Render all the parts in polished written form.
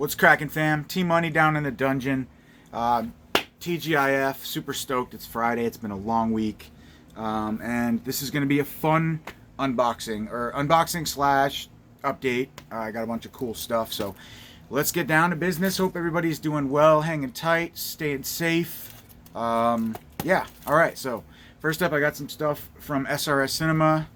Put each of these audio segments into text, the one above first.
What's cracking, fam? T-Money down in the dungeon. TGIF, super stoked. It's Friday. It's been a long week. And this is going to be a fun unboxing slash update. I got a bunch of cool stuff. So let's get down to business. Hope everybody's doing well, hanging tight, staying safe. Yeah, all right. So first up, I got some stuff from SRS Cinema.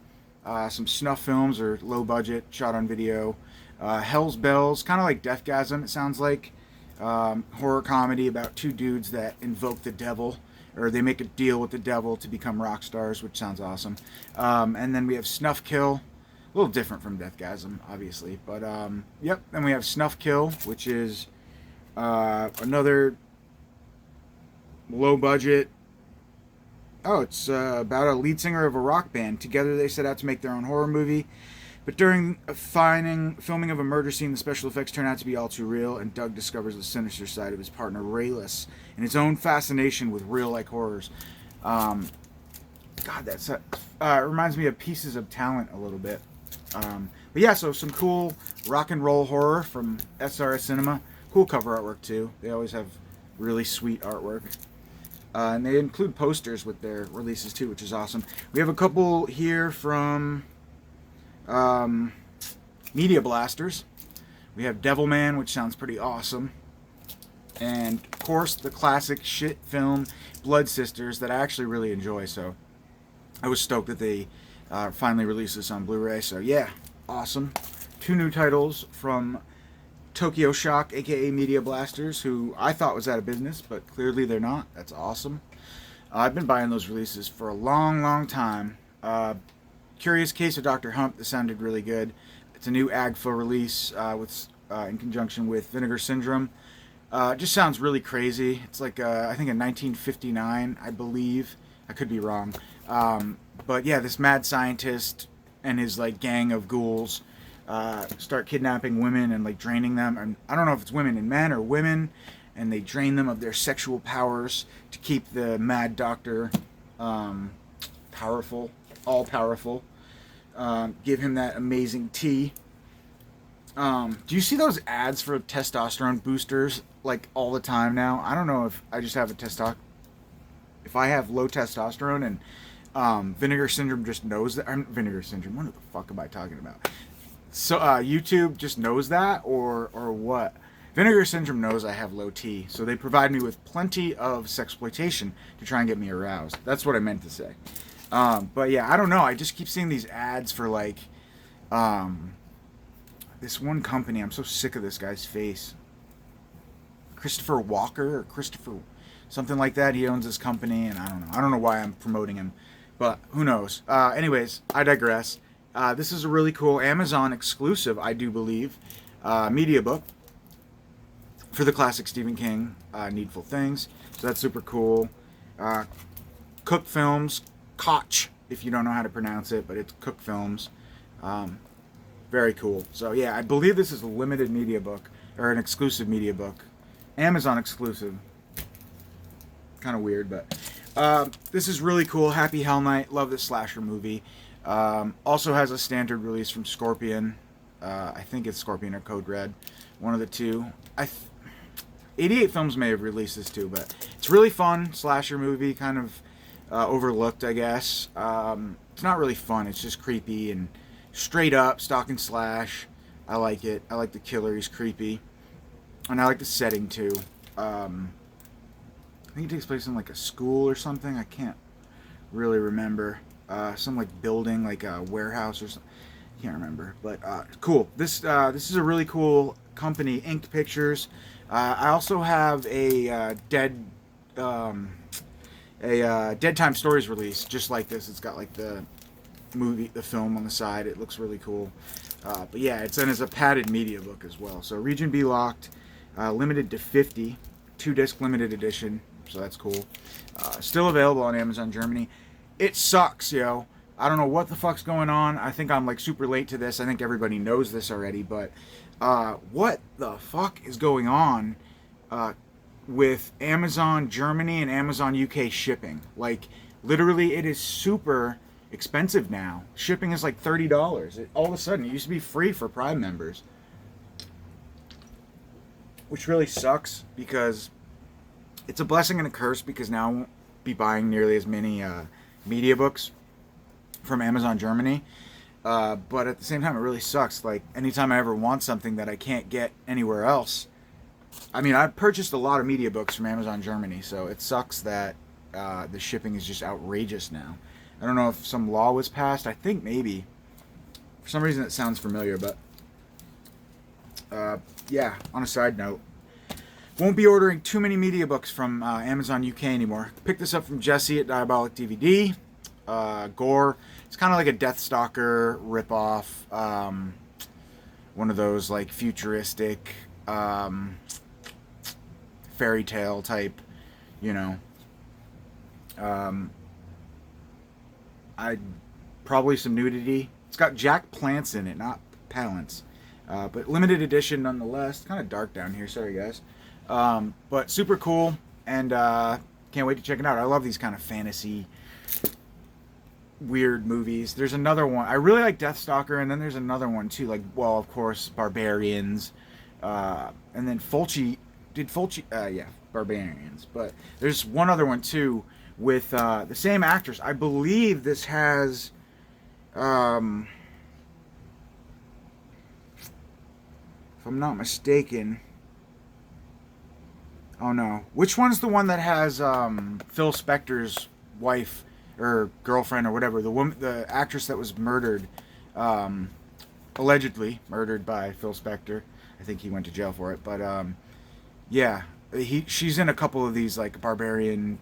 Some snuff films or low budget, shot on video. Hell's Bells, kind of like Deathgasm, it sounds like. Horror comedy about two dudes that invoke the devil, or they make a deal with the devil to become rock stars, which sounds awesome. And then we have Snuff Kill, a little different from Deathgasm, obviously. But, yep, then we have Snuff Kill, which is another low budget. Oh, it's about a lead singer of a rock band. Together they set out to make their own horror movie. But during filming of a murder scene, the special effects turn out to be all too real, and Doug discovers the sinister side of his partner, Rayless, and his own fascination with real-like horrors. God, that's reminds me of Pieces of Talent a little bit. But yeah, so some cool rock and roll horror from SRS Cinema. Cool cover artwork, too. They always have really sweet artwork. And they include posters with their releases, too, which is awesome. We have a couple here from Media Blasters. We have Devilman, which sounds pretty awesome. And, of course, the classic shit film Blood Sisters that I actually really enjoy. So I was stoked that they finally released this on Blu-ray. So, yeah, awesome. Two new titles from Tokyo Shock, aka Media Blasters, who I thought was out of business, but clearly they're not. That's awesome. I've been buying those releases for a long, long time. Curious Case of Dr. Hump, that sounded really good. It's a new AGFA release in conjunction with Vinegar Syndrome. Just sounds really crazy. It's like, I think in 1959, I believe. I could be wrong. But yeah, this mad scientist and his like gang of ghouls start kidnapping women and like draining them. And I don't know if it's women and men or women, and they drain them of their sexual powers to keep the mad doctor powerful, all powerful. Give him that amazing tea. Do you see those ads for testosterone boosters like all the time now? I don't know if I just have if I have low testosterone and Vinegar Syndrome just knows that. Vinegar Syndrome. What the fuck am I talking about? So YouTube just knows that, or what? Vinegar Syndrome knows I have low T, so they provide me with plenty of sexploitation to try and get me aroused. That's what I meant to say. But yeah, I don't know. I just keep seeing these ads for like this one company. I'm so sick of this guy's face. Christopher Walker or Christopher something like that. He owns this company, and I don't know. I don't know why I'm promoting him, but who knows? Anyways, I digress. This is a really cool Amazon exclusive, I do believe, media book for the classic Stephen King, Needful Things. So that's super cool. Cook Films, Koch, if you don't know how to pronounce it, but it's Cook Films. Very cool. So yeah, I believe this is a limited media book, or an exclusive media book. Amazon exclusive. Kind of weird, but this is really cool. Happy Hell Night. Love this slasher movie. Also has a standard release from Scorpion. I think it's Scorpion or Code Red. One of the two. 88 Films may have released this too, but it's really fun. Slasher movie, kind of overlooked, I guess. It's not really fun. It's just creepy and straight up stalk and slash. I like it. I like the killer. He's creepy. And I like the setting too. I think it takes place in like a school or something. I can't really remember. Some like building, like a warehouse or something. Can't remember, but cool. This is a really cool company, Inked Pictures. I also have a Dead Time Stories release, just like this. It's got like the film on the side. It looks really cool. But yeah, it's a padded media book as well. So Region B locked, limited to 50, 2-disc limited edition. So that's cool. Still available on Amazon Germany. It sucks, yo. I don't know what the fuck's going on. I think I'm like super late to this. I think everybody knows this already, but what the fuck is going on with Amazon Germany and Amazon UK shipping? Like, literally, it is super expensive now. Shipping is like $30. All of a sudden, it used to be free for Prime members. which really sucks because it's a blessing and a curse, because now I won't be buying nearly as many media books from Amazon Germany. But at the same time, it really sucks. Like, anytime I ever want something that I can't get anywhere else. I mean, I've purchased a lot of media books from Amazon Germany, so it sucks that the shipping is just outrageous now. I don't know if some law was passed. I think maybe. For some reason, it sounds familiar, but yeah, on a side note, won't be ordering too many media books from Amazon UK anymore. Picked this up from Jesse at Diabolic DVD. Gore. It's kind of like a Death Stalker ripoff. One of those like futuristic fairy tale type, you know. Probably some nudity. It's got Jack Plants in it, not Palance. But limited edition nonetheless. Kind of dark down here, sorry guys. But super cool, and can't wait to check it out. I love these kind of fantasy, weird movies. There's another one. I really like Deathstalker, and then there's another one too. Like, well, of course, Barbarians, and then Fulci. Yeah, Barbarians. But there's one other one too with the same actress. I believe this has. If I'm not mistaken. Oh no. Which one's the one that has Phil Spector's wife or girlfriend or whatever? The woman, the actress that was murdered, allegedly murdered by Phil Spector. I think he went to jail for it. But yeah, she's in a couple of these like Barbarian.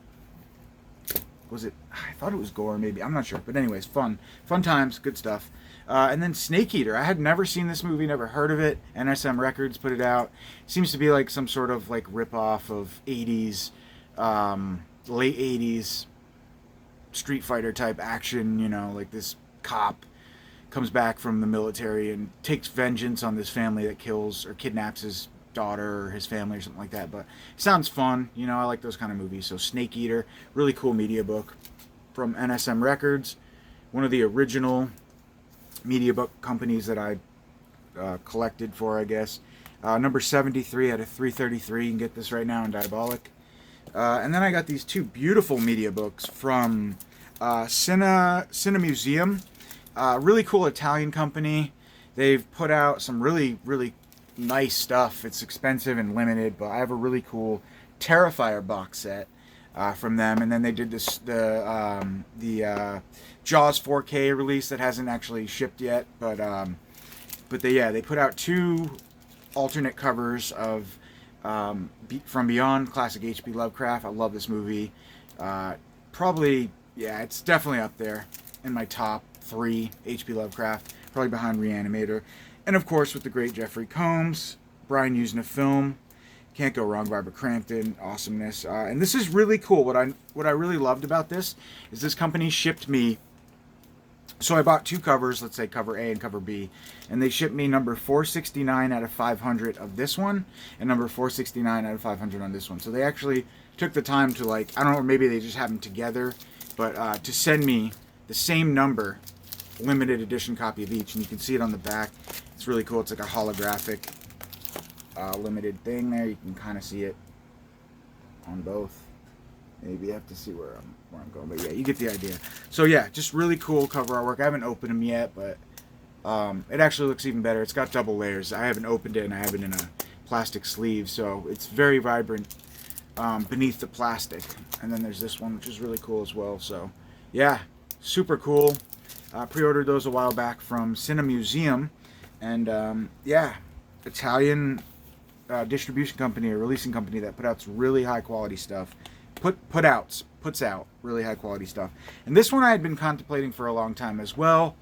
Was it? I thought it was Gore, maybe. I'm not sure. But anyways, fun times, good stuff. And then Snake Eater. I had never seen this movie, never heard of it. NSM Records put it out. Seems to be like some sort of like ripoff of 80s, late 80s Street Fighter type action. You know, like this cop comes back from the military and takes vengeance on this family that kills or kidnaps his daughter or his family or something like that. But it sounds fun. You know, I like those kind of movies. So Snake Eater, really cool media book from NSM Records. One of the original media book companies that I collected for, I guess. Number 73 out of 333. You can get this right now in Diabolic. And then I got these two beautiful media books from Cine Museum. Really cool Italian company. They've put out some really, really nice stuff. It's expensive and limited, but I have a really cool Terrifier box set from them. And then they did this the Jaws 4K release that hasn't actually shipped yet, but they put out two alternate covers of From Beyond, classic H.P. Lovecraft. I love this movie. Probably, yeah, it's definitely up there in my top 3 H.P. Lovecraft, probably behind Reanimator. And of course, with the great Jeffrey Combs, Brian using a film, can't go wrong. Barbara Crampton, awesomeness. And this is really cool. What I really loved about this is this company shipped me. So I bought two covers, let's say cover A and cover B, and they shipped me number 469 out of 500 of this one, and number 469 out of 500 on this one. So they actually took the time to, like, I don't know, maybe they just have them together, but to send me the same number, limited edition copy of each, and you can see it on the back. It's really cool. It's like a holographic limited thing there. You can kind of see it on both. Maybe you have to see where I'm going, but yeah, you get the idea. So yeah, just really cool cover artwork. I haven't opened them yet, but it actually looks even better. It's got double layers. I haven't opened it, and I have it in a plastic sleeve, so it's very vibrant beneath the plastic. And then there's this one, which is really cool as well. So yeah, super cool. Pre-ordered those a while back from Cine Museum, and yeah, Italian distribution company or releasing company that put out some really high quality stuff. Puts out really high quality stuff. And this one I had been contemplating for a long time as well.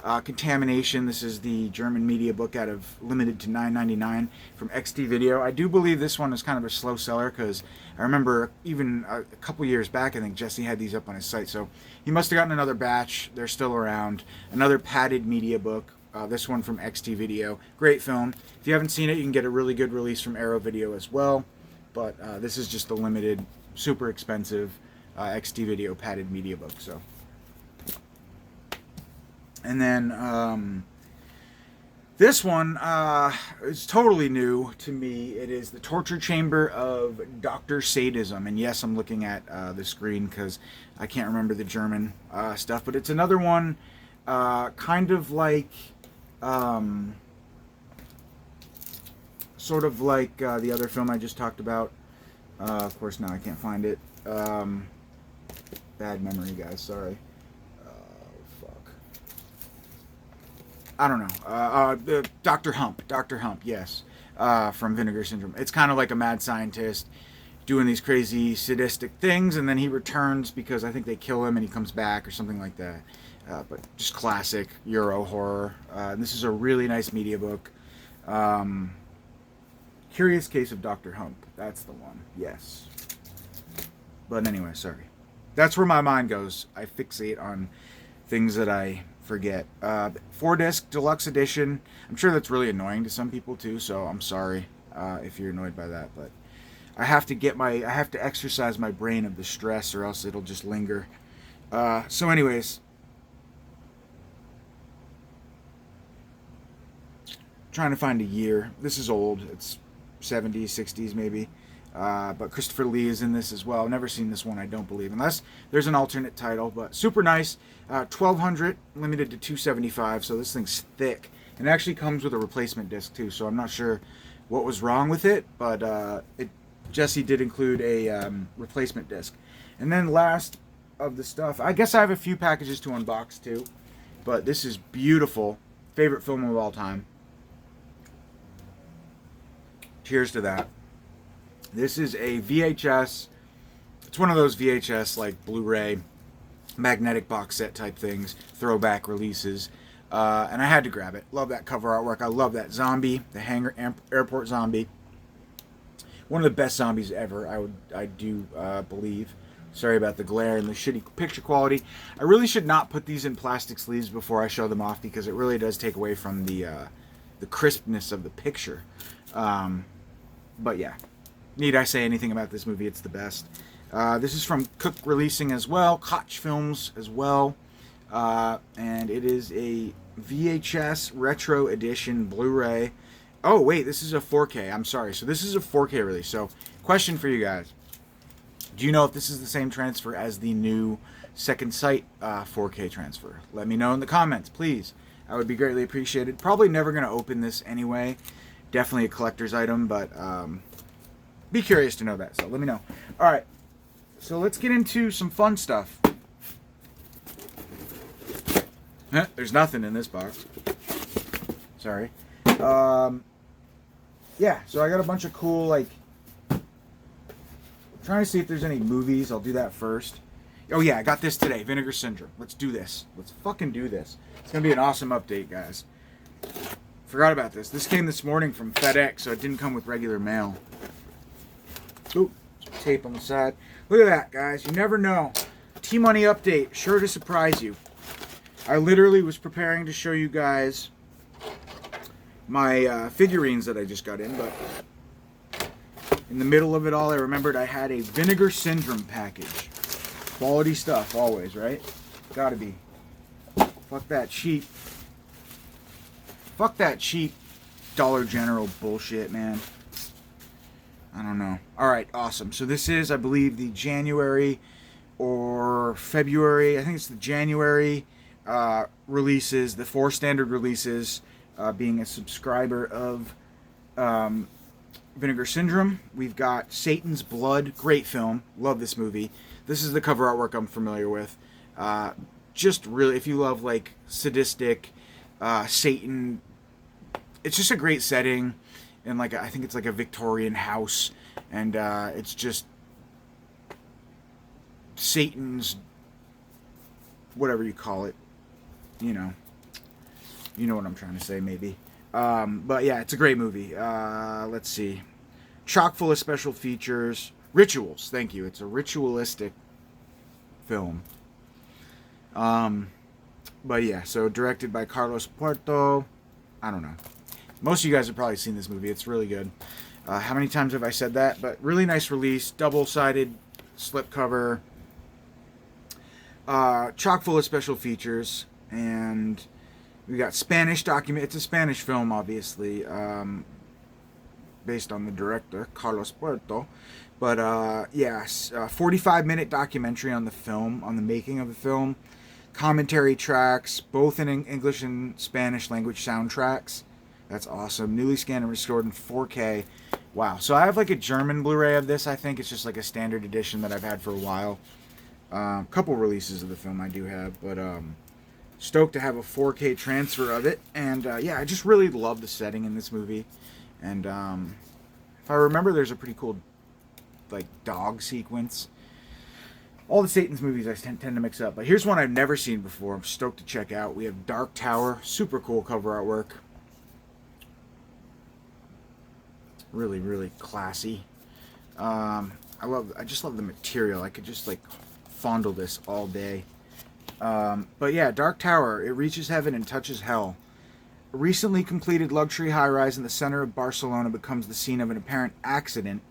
Contamination. This is the German media book out of limited to $9.99 from XT Video. I do believe this one is kind of a slow seller because I remember even a couple years back, I think Jesse had these up on his site. So he must have gotten another batch. They're still around. Another padded media book. This one from XT Video. Great film. If you haven't seen it, you can get a really good release from Arrow Video as well. But this is just a limited, super expensive XT Video padded media book. So, and then This one is totally new to me. It is The Torture Chamber of Dr. Sadism. And yes, I'm looking at the screen because I can't remember the German stuff. But it's another one kind of like, sort of like the other film I just talked about. Of course, now I can't find it. Bad memory, guys. Sorry. I don't know. Dr. Hump. Dr. Hump, yes. From Vinegar Syndrome. It's kind of like a mad scientist doing these crazy sadistic things, and then he returns because I think they kill him and he comes back or something like that. But just classic Euro horror. This is a really nice media book. Curious Case of Dr. Hump. That's the one. Yes. But anyway, sorry. That's where my mind goes. I fixate on things that I forget. 4-disc deluxe edition. I'm sure that's really annoying to some people too, so I'm sorry if you're annoyed by that, but I have to exercise my brain of the stress or else it'll just linger. So anyways, trying to find a year. This is old. It's 70s, 60s maybe. But Christopher Lee is in this as well. I've never seen this one, I don't believe, unless there's an alternate title. But super nice. 1200, limited to 275, so this thing's thick. And it actually comes with a replacement disc too, so I'm not sure what was wrong with it, but Jesse did include a replacement disc. And then last of the stuff, I guess I have a few packages to unbox too, but this is beautiful. Favorite film of all time. Cheers to that. This is a VHS. It's one of those VHS like Blu-ray magnetic box set type things, throwback releases, and I had to grab it. Love that cover artwork. I love that zombie, the hangar airport zombie. One of the best zombies ever, I do believe. Sorry about the glare and the shitty picture quality. I really should not put these in plastic sleeves before I show them off because it really does take away from the crispness of the picture. But yeah. Need I say anything about this movie? It's the best. This is from Cook Releasing as well, Koch Films as well, and it is a VHS Retro Edition Blu-ray. Oh wait, this is a 4K. I'm sorry. So this is a 4K release. So question for you guys: do you know if this is the same transfer as the new Second Sight 4K transfer? Let me know in the comments, please. I would be greatly appreciated. Probably never going to open this anyway. Definitely a collector's item, but be curious to know that, so let me know. All right, so let's get into some fun stuff. There's nothing in this box. Sorry. Yeah, so I got a bunch of cool, like, I'm trying to see if there's any movies. I'll do that first. Oh yeah, I got this today, Vinegar Syndrome. Let's do this. Let's fucking do this. It's going to be an awesome update, guys. Forgot about this. This came this morning from FedEx, so it didn't come with regular mail. Ooh, tape on the side. Look at that, guys. You never know. T-Money update. Sure to surprise you. I literally was preparing to show you guys my figurines that I just got in, but in the middle of it all, I remembered I had a Vinegar Syndrome package. Quality stuff, always, right? Gotta be. Fuck that cheap. Fuck that cheap Dollar General bullshit, man. I don't know. Alright, awesome. So this is, I believe, the January or February, I think it's the January releases, the 4 standard releases, being a subscriber of Vinegar Syndrome. We've got Satan's Blood, great film, love this movie. This is the cover artwork I'm familiar with. Just really, if you love like sadistic Satan, it's just a great setting. And like I think it's like a Victorian house, and it's just Satan's, whatever you call it, you know what I'm trying to say, maybe. But yeah, it's a great movie. Let's see, chock full of special features, rituals. Thank you. It's a ritualistic film. But yeah, so directed by Carlos Puerto. I don't know. Most of you guys have probably seen this movie. It's really good. How many times have I said that? But really nice release. Double-sided slipcover. Chock full of special features. And We got Spanish document. It's a Spanish film, obviously, based on the director Carlos Puerto. But yes, 45-minute documentary on the film, on the making of the film. Commentary tracks, both in English and Spanish language soundtracks. That's awesome. Newly scanned and restored in 4K. Wow. So I have like a German Blu-ray of this. I think it's just like a standard edition that I've had for a while. Couple releases of the film I do have, but stoked to have a 4K transfer of it. And yeah, I just really love the setting in this movie. And if I remember, there's a pretty cool like dog sequence. All the Satan's movies I tend to mix up, but here's one I've never seen before. I'm stoked to check out. We have Dark Tower, super cool cover artwork. Really, really classy. I just love the material. I could just like fondle this all day. But yeah, Dark Tower. It reaches heaven and touches hell. A recently completed luxury high-rise in the center of Barcelona becomes the scene of an apparent accident,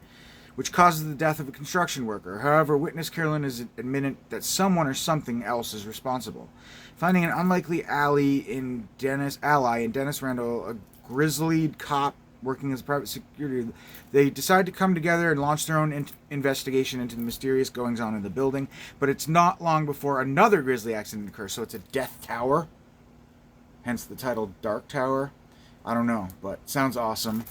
which causes the death of a construction worker. However, witness Carolyn is admitted that someone or something else is responsible. Finding an unlikely ally in Dennis Randall, a grizzled cop working as a private security, they decide to come together and launch their own investigation into the mysterious goings-on in the building. But it's not long before another grisly accident occurs, so it's a death tower. Hence the title Dark Tower. I don't know, but sounds awesome.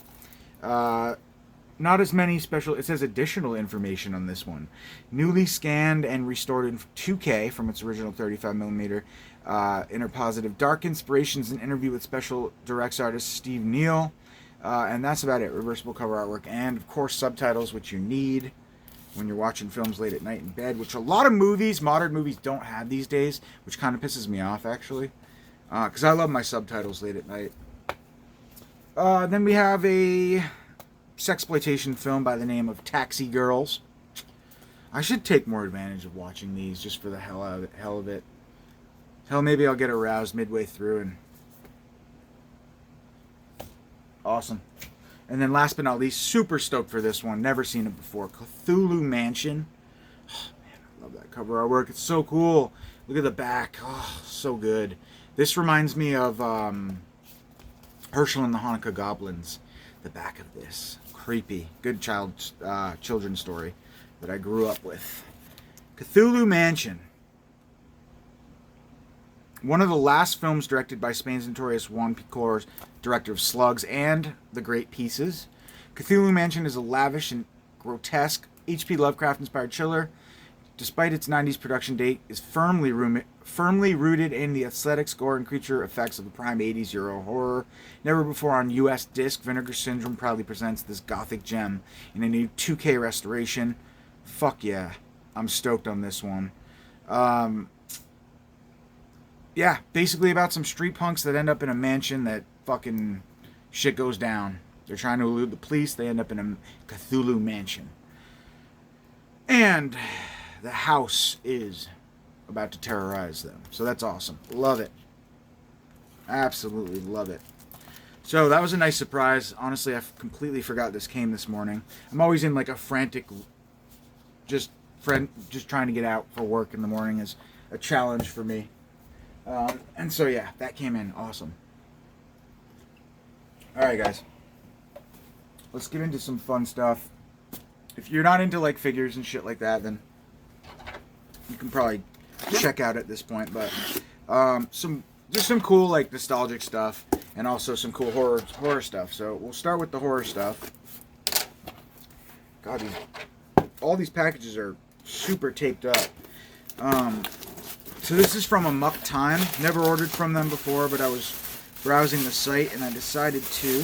Not as many special... It says additional information on this one. Newly scanned and restored in 2K from its original 35mm. Interpositive. Dark inspirations, an interview with special directs artist Steve Neal. And that's about it. Reversible cover artwork. And, of course, subtitles, which you need when you're watching films late at night in bed. Which a lot of movies, modern movies, don't have these days. Which kind of pisses me off, actually. Because I love my subtitles late at night. Then we have a sexploitation film by the name of Taxi Girls. I should take more advantage of watching these just for the hell of it. Hell, maybe I'll get aroused midway through and... Awesome. And then last but not least, super stoked for this one. Never seen it before. Cthulhu Mansion. Oh, man, I love that cover artwork. It's so cool. Look at the back. Oh, so good. This reminds me of Herschel and the Hanukkah Goblins. The back of this. Creepy. Good children's story that I grew up with. Cthulhu Mansion. One of the last films directed by Spain's notorious Juan Picor, director of Slugs and The Great Pieces. Cthulhu Mansion is a lavish and grotesque H.P. Lovecraft-inspired chiller. Despite its 90s production date, is firmly rooted in the aesthetics, gore, and creature effects of the prime 80s Euro horror. Never before on U.S. disc, Vinegar Syndrome proudly presents this gothic gem in a new 2K restoration. Fuck yeah. I'm stoked on this one. Yeah, basically about some street punks that end up in a mansion that fucking shit goes down. They're trying to elude the police. They end up in a Cthulhu Mansion. And the house is about to terrorize them. So that's awesome. Love it. Absolutely love it. So that was a nice surprise. Honestly, I completely forgot this came this morning. I'm always in like a frantic, just trying to get out for work in the morning is a challenge for me. And so yeah, that came in awesome. Alright guys, let's get into some fun stuff. If you're not into like figures and shit like that, then you can probably check out at this point. But some cool like nostalgic stuff, and also some cool horror stuff. So we'll start with the horror stuff. God, all these packages are super taped up. So this is from Amok Time. Never ordered from them before, but I was browsing the site and I decided to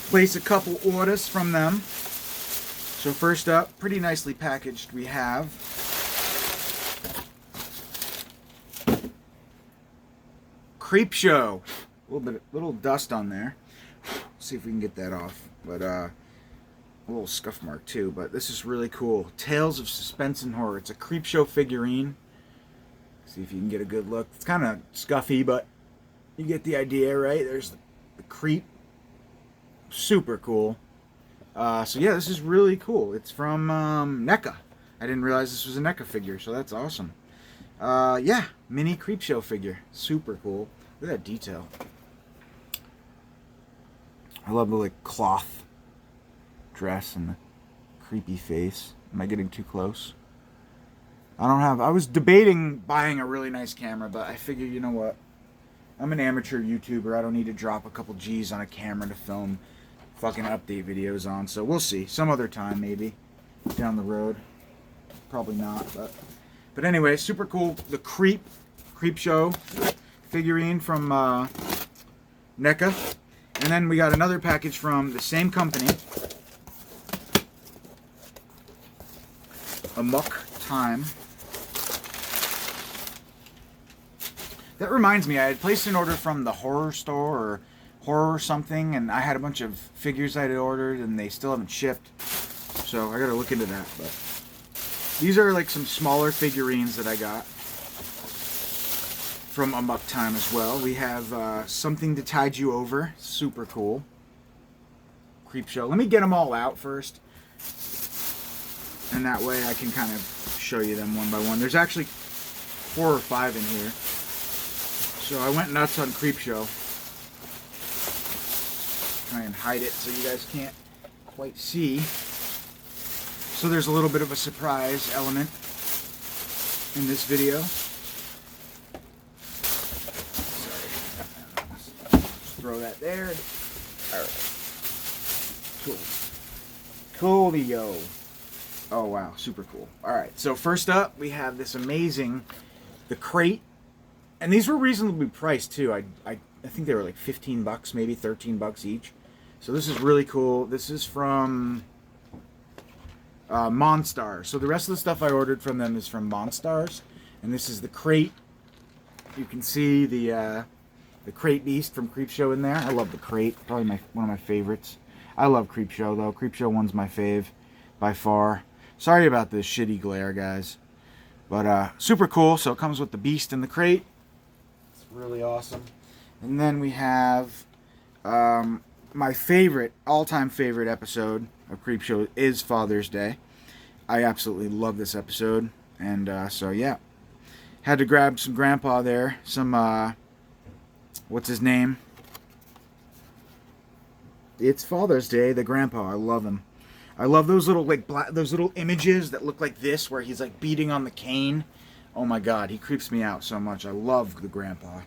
place a couple orders from them. So first up, pretty nicely packaged, we have Creepshow. Little dust on there. Let's see if we can get that off. But a little scuff mark too, but this is really cool. Tales of Suspense and Horror. It's a Creepshow figurine. See if you can get a good look. It's kind of scuffy, but you get the idea, right? There's the creep. Super cool. So yeah, this is really cool. It's from NECA. I didn't realize this was a NECA figure, so that's awesome. Yeah, mini Creepshow figure. Super cool. Look at that detail. I love the like cloth dress and the creepy face. Am I getting too close? I was debating buying a really nice camera, but I figured, you know what? I'm an amateur YouTuber. I don't need to drop a couple G's on a camera to film fucking update videos on. So we'll see. Some other time, maybe. Down the road. Probably not, but anyway, super cool. The Creepshow figurine from NECA. And then we got another package from the same company. Amok Time. That reminds me, I had placed an order from the horror store or horror something, and I had a bunch of figures I had ordered, and they still haven't shipped. So I gotta look into that. But these are like some smaller figurines that I got from Amok Time as well. We have Something to Tide You Over. Super cool. Creepshow. Let me get them all out first. And that way I can kind of show you them one by one. There's actually 4 or 5 in here. So I went nuts on Creepshow. Try and hide it so you guys can't quite see. So there's a little bit of a surprise element in this video. Sorry. Just throw that there. Alright. Cool. Coolio. Oh wow, super cool. Alright, so first up we have this amazing, the crate. And these were reasonably priced too. I think they were like 15 bucks, maybe 13 bucks each. So this is really cool. This is from Monstars. So the rest of the stuff I ordered from them is from Monstars. And this is the crate. You can see the crate beast from Creepshow in there. I love the crate. Probably one of my favorites. I love Creepshow though. Creepshow one's my fave by far. Sorry about this shitty glare, guys. But super cool. So it comes with the beast in the crate. It's really awesome. And then we have my favorite, all-time favorite episode of Creepshow is Father's Day. I absolutely love this episode. And so, yeah. Had to grab some grandpa there. Some, what's his name? It's Father's Day, the grandpa. I love him. I love those little, like, those little images that look like this, where he's, like, beating on the cane. Oh, my God. He creeps me out so much. I love the grandpa. What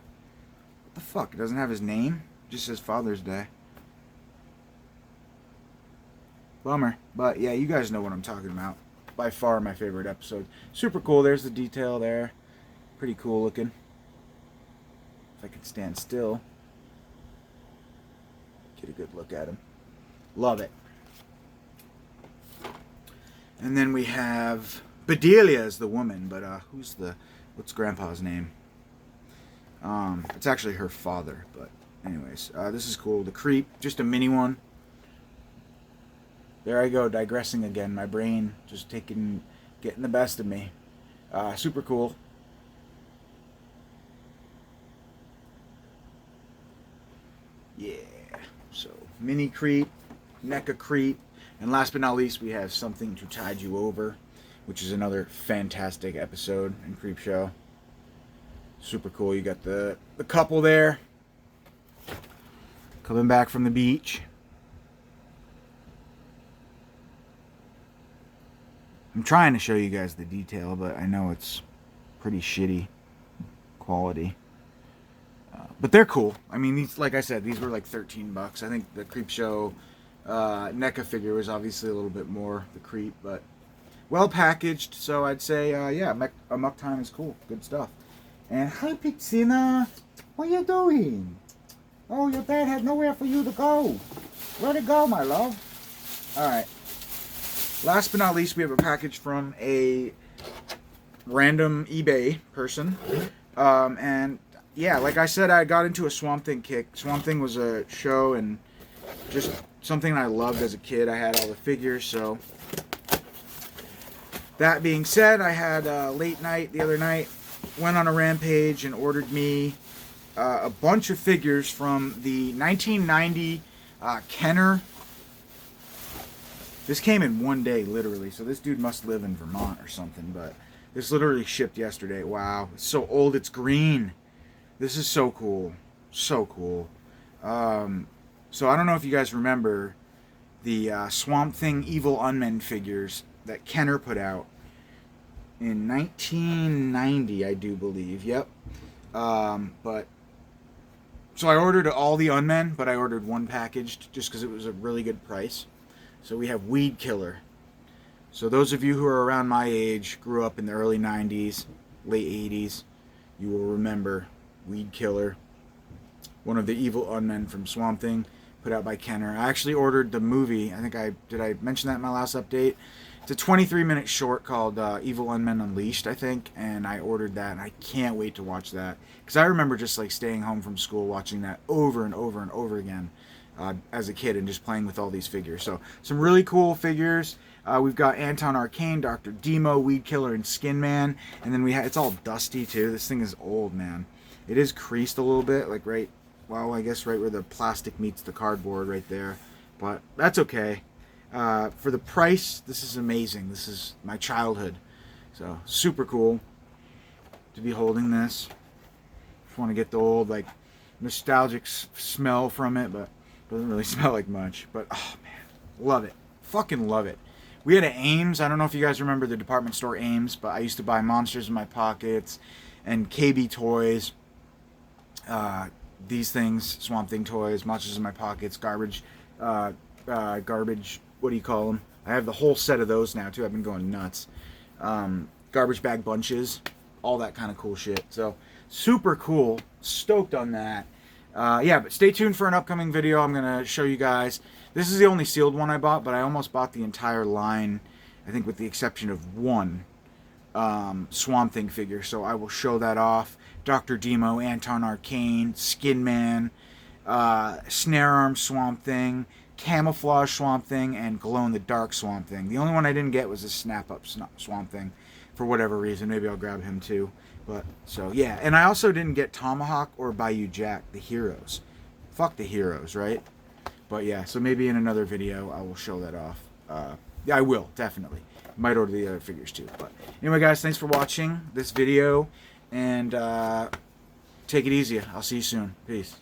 the fuck? It doesn't have his name? It just says Father's Day. Bummer. But, yeah, you guys know what I'm talking about. By far my favorite episode. Super cool. There's the detail there. Pretty cool looking. If I could stand still. Get a good look at him. Love it. And then we have Bedelia as the woman. But what's Grandpa's name? It's actually her father. But anyways, this is cool. The creep. Just a mini one. There I go, digressing again. My brain just getting the best of me. Super cool. Yeah. So, mini creep, NECA creep, and last but not least, we have Something to Tide You Over, which is another fantastic episode in Creepshow. Super cool. You got the couple there coming back from the beach. I'm trying to show you guys the detail, but I know it's pretty shitty quality. But they're cool. I mean, these, like I said, these were like 13 bucks. I think the Creepshow NECA figure was obviously a little bit more, the creep, but well packaged. So I'd say, yeah, Amok Time is cool. Good stuff. And hi, Pixina. What you doing? Oh, your dad had nowhere for you to go. Where'd it go, my love? All right. Last but not least, we have a package from a random eBay person. And yeah, like I said, I got into a Swamp Thing kick. Swamp Thing was a show and just something I loved as a kid. I had all the figures, so. That being said, I had a late night the other night. Went on a rampage and ordered me a bunch of figures from the 1990 Kenner. This came in one day, literally, so this dude must live in Vermont or something, but This literally shipped yesterday. Wow. It's so old, it's green. This is so cool. So cool. So I don't know if you guys remember the Swamp Thing Evil Unmen figures that Kenner put out in 1990, I do believe. Yep. But so I ordered all the Unmen, but I ordered one packaged just because it was a really good price. So we have Weed Killer. So those of you who are around my age, grew up in the early 90s, late 80s, you will remember Weed Killer, one of the evil Unmen from Swamp Thing, put out by Kenner. I actually ordered the movie. Did I mention that in my last update? It's a 23-minute short called Evil Unmen Unleashed, I think, and I ordered that, and I can't wait to watch that. Because I remember just like staying home from school watching that over and over and over again as a kid and just playing with all these figures. So some really cool figures. We've got Anton Arcane, Dr. Demo, Weed Killer, and Skin Man. And then it's all dusty too. This thing is old, man. It is creased a little bit, like I guess right where the plastic meets the cardboard right there. But that's okay. For the price, this is amazing. This is my childhood. So, super cool to be holding this. Just want to get the old, like, nostalgic smell from it, but it doesn't really smell like much. But, oh, man. Love it. Fucking love it. We had an Ames. I don't know if you guys remember the department store Ames, but I used to buy Monsters in My Pockets and KB toys. These things, Swamp Thing toys, Monsters in My Pockets, garbage, what do you call them? I have the whole set of those now, too. I've been going nuts. Garbage bag bunches, all that kind of cool shit. So, super cool. Stoked on that. Yeah, but stay tuned for an upcoming video. I'm going to show you guys. This is the only sealed one I bought, but I almost bought the entire line, I think with the exception of one Swamp Thing figure. So, I will show that off. Dr. Demo, Anton Arcane, Skin Man, Snare Arm Swamp Thing, Camouflage Swamp Thing, and Glow-in-the-Dark Swamp Thing. The only one I didn't get was a Snap-Up Swamp Thing for whatever reason. Maybe I'll grab him too. But, so, yeah. And I also didn't get Tomahawk or Bayou Jack, the heroes. Fuck the heroes, right? But, yeah, so maybe in another video I will show that off. Yeah, I will, definitely. Might order the other figures too. But, anyway, guys, thanks for watching this video. And take it easy. I'll see you soon. Peace.